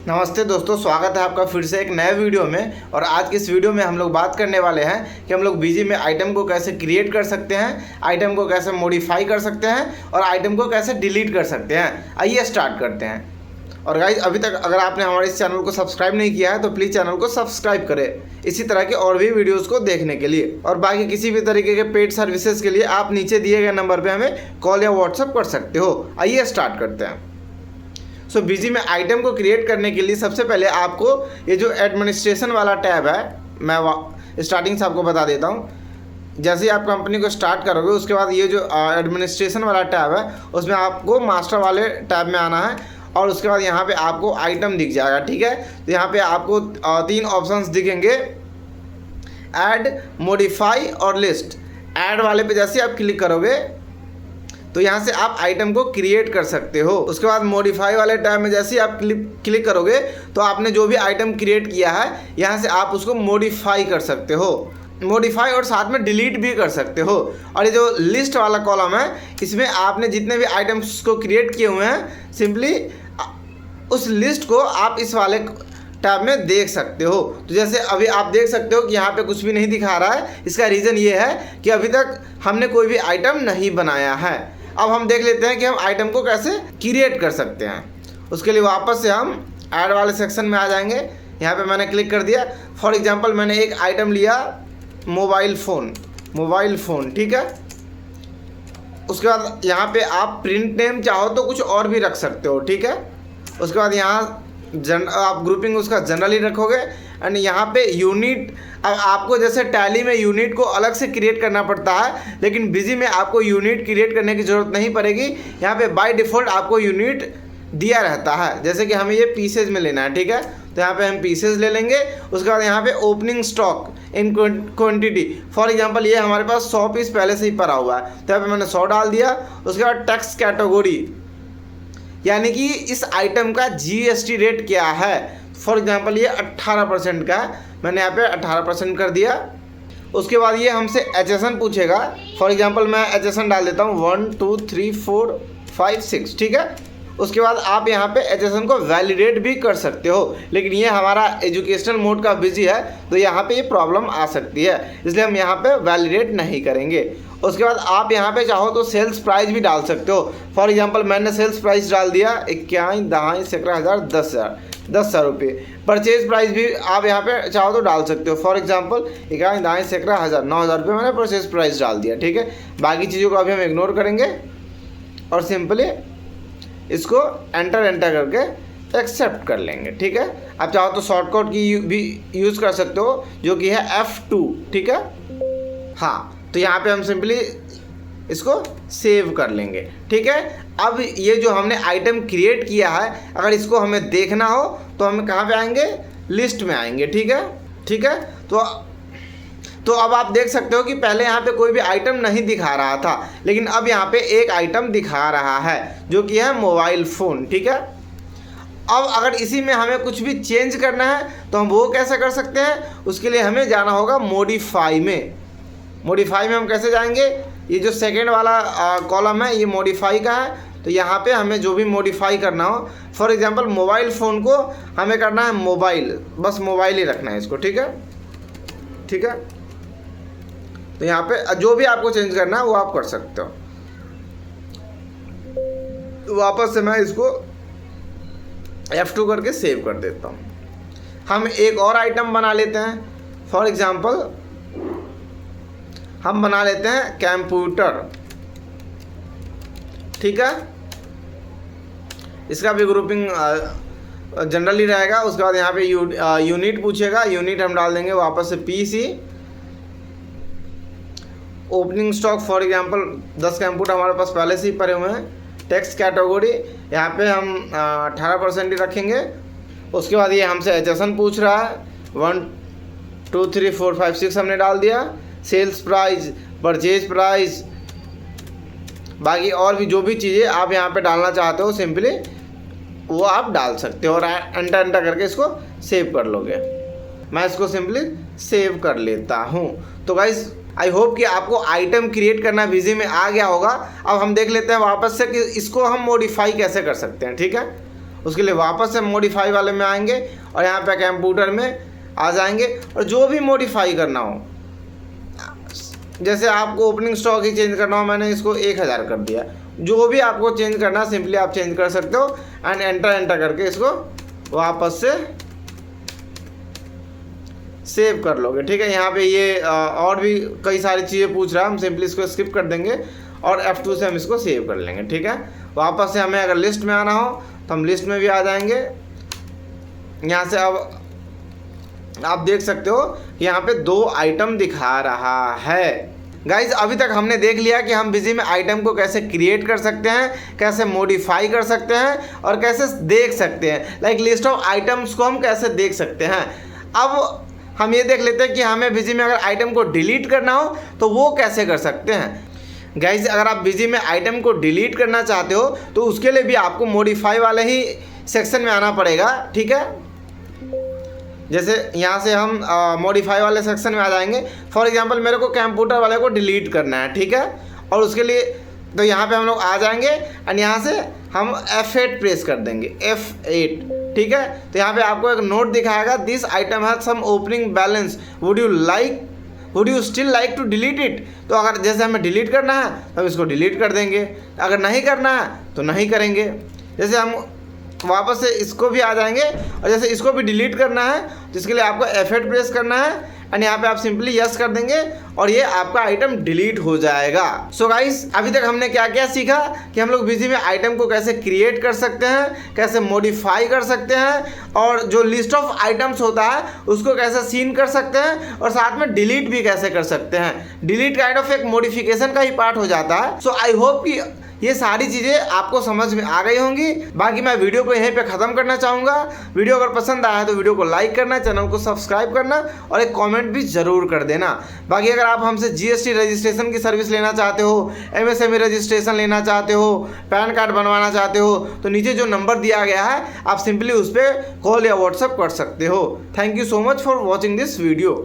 नमस्ते दोस्तों, स्वागत है आपका फिर से एक नए वीडियो में। और आज की इस वीडियो में हम लोग बात करने वाले हैं कि हम लोग बीजी में आइटम को कैसे क्रिएट कर सकते हैं, आइटम को कैसे मॉडिफाई कर सकते हैं और आइटम को कैसे डिलीट कर सकते हैं। आइए स्टार्ट करते हैं। और गाइज, अभी तक अगर आपने हमारे इस चैनल को सब्सक्राइब नहीं किया है तो प्लीज़ चैनल को सब्सक्राइब करें इसी तरह के और भी वीडियोस को देखने के लिए। और बाकी किसी भी तरीके के पेड सर्विसेज के लिए आप नीचे दिए गए नंबर पे हमें कॉल या व्हाट्सएप कर सकते हो। आइए स्टार्ट करते हैं। सो बीजी में आइटम को क्रिएट करने के लिए सबसे पहले आपको ये जो एडमिनिस्ट्रेशन वाला टैब है, मैं स्टार्टिंग से आपको बता देता हूँ। जैसे ही आप कंपनी को स्टार्ट करोगे उसके बाद ये जो एडमिनिस्ट्रेशन वाला टैब है उसमें आपको मास्टर वाले टैब में आना है और उसके बाद यहाँ पे आपको आइटम दिख जाएगा। ठीक है, तो यहाँ पे आपको तीन ऑप्शंस दिखेंगे, ऐड, मॉडिफाई और लिस्ट। ऐड वाले पे जैसे आप क्लिक करोगे तो यहाँ से आप आइटम को क्रिएट कर सकते हो। उसके बाद मॉडिफाई वाले टैब में जैसे ही आप क्लिक करोगे तो आपने जो भी आइटम क्रिएट किया है यहाँ से आप उसको मॉडिफाई कर सकते हो, मॉडिफाई और साथ में डिलीट भी कर सकते हो। और ये जो लिस्ट वाला कॉलम है इसमें आपने जितने भी आइटम्स को क्रिएट किए हुए हैं सिंपली उस लिस्ट को आप इस वाले टैब में देख सकते हो। तो जैसे अभी आप देख सकते हो कि यहाँ पे कुछ भी नहीं दिखा रहा है। इसका रीज़न ये है कि अभी तक हमने कोई भी आइटम नहीं बनाया है। अब हम देख लेते हैं कि हम आइटम को कैसे क्रिएट कर सकते हैं। उसके लिए वापस से हम ऐड वाले सेक्शन में आ जाएंगे। यहाँ पे मैंने क्लिक कर दिया। फॉर एग्जांपल मैंने एक आइटम लिया मोबाइल फ़ोन। ठीक है, उसके बाद यहाँ पे आप प्रिंट नेम चाहो तो कुछ और भी रख सकते हो। ठीक है, उसके बाद यहाँ आप ग्रुपिंग उसका जनरली रखोगे एंड यहाँ पे यूनिट। अब आपको जैसे टैली में यूनिट को अलग से क्रिएट करना पड़ता है, लेकिन बिजी में आपको यूनिट क्रिएट करने की ज़रूरत नहीं पड़ेगी। यहाँ पे बाय डिफ़ॉल्ट आपको यूनिट दिया रहता है। जैसे कि हमें ये पीसेज में लेना है। ठीक है, तो यहाँ पे हम पीसेज ले लेंगे। उसके बाद यहाँ पे opening stock in quantity, for example ये हमारे पास 100 पीस पहले से ही पड़ा हुआ है तो यहाँ पे मैंने 100 डाल दिया। उसके बाद टैक्स कैटेगरी यानी कि इस आइटम का जीएसटी रेट क्या है। फॉर एग्जांपल ये 18% का है, मैंने यहाँ पे 18% कर दिया। उसके बाद ये हमसे एचएसएन पूछेगा। फॉर एग्जांपल मैं एचएसएन डाल देता हूँ 1 2 3 4 5 6। ठीक है, उसके बाद आप यहाँ पे एचएसएन को वैलिडेट भी कर सकते हो, लेकिन ये हमारा एजुकेशनल मोड का बिजी है तो यहाँ पे ये प्रॉब्लम आ सकती है, इसलिए हम यहाँ पे वैलिडेट नहीं करेंगे। उसके बाद आप यहाँ पे चाहो तो सेल्स प्राइस भी डाल सकते हो। फॉर एग्जांपल मैंने सेल्स प्राइस डाल दिया 10,000 रुपये। परचेज प्राइस भी आप यहाँ पे चाहो तो डाल सकते हो। फॉर एग्जांपल 9,000 रुपये मैंने परचेज प्राइस डाल दिया। ठीक है, बाकी चीज़ों को अभी हम इग्नोर करेंगे और सिंपली इसको एंटर करके एक्सेप्ट कर लेंगे। ठीक है, आप चाहो तो शॉर्टकट की भी यूज़ कर सकते हो जो कि है F2। ठीक है, हाँ, तो यहाँ पे हम सिंपली इसको सेव कर लेंगे। ठीक है, अब ये जो हमने आइटम क्रिएट किया है अगर इसको हमें देखना हो तो हम कहाँ पे आएंगे, लिस्ट में आएंगे। ठीक है, तो अब आप देख सकते हो कि पहले यहाँ पे कोई भी आइटम नहीं दिखा रहा था, लेकिन अब यहाँ पे एक आइटम दिखा रहा है जो कि है मोबाइल फ़ोन। ठीक है, अब अगर इसी में हमें कुछ भी चेंज करना है तो हम वो कैसे कर सकते हैं, उसके लिए हमें जाना होगा मॉडिफाई में। मॉडिफाई में हम कैसे जाएंगे, ये जो सेकेंड वाला कॉलम है ये मॉडिफाई का है। तो यहाँ पे हमें जो भी मॉडिफाई करना हो, फॉर एग्जांपल मोबाइल फ़ोन को हमें करना है मोबाइल, बस मोबाइल ही रखना है इसको। ठीक है, तो यहाँ पे जो भी आपको चेंज करना है वो आप कर सकते हो। वापस से मैं इसको F2 करके सेव कर देता हूँ। हम एक और आइटम बना लेते हैं। फॉर एग्जांपल हम बना लेते हैं कंप्यूटर। ठीक है, इसका भी ग्रुपिंग जनरली रहेगा। उसके बाद यहाँ पे यूनिट पूछेगा, यूनिट हम डाल देंगे वापस से PC। Opening stock for example 10 computer हमारे पास पहले से ही पड़े हुए हैं। टैक्स कैटेगरी यहाँ पे हम 18% ही रखेंगे। उसके बाद ये हमसे एचएसएन पूछ रहा है 1 2 3 4 5 6 हमने डाल दिया। सेल्स प्राइस, परचेज प्राइस, बाकी और भी जो भी चीज़ें आप यहाँ पे डालना चाहते हो सिंपली वो आप डाल सकते हो और एंटर करके इसको सेव कर लोगे। मैं इसको सिंपली सेव कर लेता हूँ। तो गाइस आई होप कि आपको आइटम क्रिएट करना बिजी में आ गया होगा। अब हम देख लेते हैं वापस से कि इसको हम मॉडिफाई कैसे कर सकते हैं। ठीक है, उसके लिए वापस से मॉडिफाई वाले में आएंगे और यहाँ पे कंप्यूटर में आ जाएंगे और जो भी मॉडिफाई करना हो, जैसे आपको ओपनिंग स्टॉक ही चेंज करना हो, मैंने इसको 1000 कर दिया। जो भी आपको चेंज करना है सिंपली आप चेंज कर सकते हो एंड एंटर करके इसको वापस से सेव कर लोगे। ठीक है, यहाँ पे ये और भी कई सारी चीज़ें पूछ रहा है, हम सिंपली इसको स्किप कर देंगे और F2 से हम इसको सेव कर लेंगे। ठीक है, वापस से हमें अगर लिस्ट में आना हो तो हम लिस्ट में भी आ जाएंगे। यहाँ से अब आप देख सकते हो यहाँ पे 2 आइटम दिखा रहा है। गाइज अभी तक हमने देख लिया कि हम बिजी में आइटम को कैसे क्रिएट कर सकते हैं, कैसे मॉडिफाई कर सकते हैं और कैसे देख सकते हैं। लाइक लिस्ट ऑफ आइटम्स को हम कैसे देख सकते हैं। अब हम ये देख लेते हैं कि हमें बिजी में अगर आइटम को डिलीट करना हो तो वो कैसे कर सकते हैं। गाइज अगर आप बिजी में आइटम को डिलीट करना चाहते हो तो उसके लिए भी आपको मॉडिफाई वाले ही सेक्शन में आना पड़ेगा। ठीक है, जैसे यहाँ से हम मॉडिफाई वाले सेक्शन में आ जाएंगे। फॉर एग्जांपल मेरे को कंप्यूटर वाले को डिलीट करना है। ठीक है, और उसके लिए तो यहाँ पे हम लोग आ जाएंगे एंड यहाँ से हम F8 प्रेस कर देंगे, F8। ठीक है, तो यहाँ पे आपको एक नोट दिखाएगा, this item has some opening balance, would you still like to delete it. तो अगर जैसे हमें डिलीट करना है तो हम इसको डिलीट कर देंगे, अगर नहीं करना है तो नहीं करेंगे। जैसे हम वापस से इसको भी आ जाएंगे और जैसे इसको भी डिलीट करना है जिसके लिए आपको F8 प्रेस करना है एंड यहाँ पे आप सिंपली यस कर देंगे और ये आपका आइटम डिलीट हो जाएगा। सो गाइस अभी तक हमने क्या क्या सीखा कि हम लोग बिजी में आइटम को कैसे क्रिएट कर सकते हैं, कैसे मॉडिफाई कर सकते हैं और जो लिस्ट ऑफ आइटम्स होता है उसको कैसे सीन कर सकते हैं और साथ में डिलीट भी कैसे कर सकते हैं। डिलीट काइंड ऑफ एक मॉडिफिकेशन का ही पार्ट हो जाता है। सो आई होप कि ये सारी चीज़ें आपको समझ में आ गई होंगी। बाकी मैं वीडियो को यहीं पे ख़त्म करना चाहूँगा। वीडियो अगर पसंद आया तो वीडियो को लाइक करना, चैनल को सब्सक्राइब करना और एक कमेंट भी ज़रूर कर देना। बाकी अगर आप हमसे GST रजिस्ट्रेशन की सर्विस लेना चाहते हो, MSME रजिस्ट्रेशन लेना चाहते हो, पैन कार्ड बनवाना चाहते हो तो नीचे जो नंबर दिया गया है आप सिंपली उस पर कॉल या व्हाट्सअप कर सकते हो। Thank you so much for watching this video.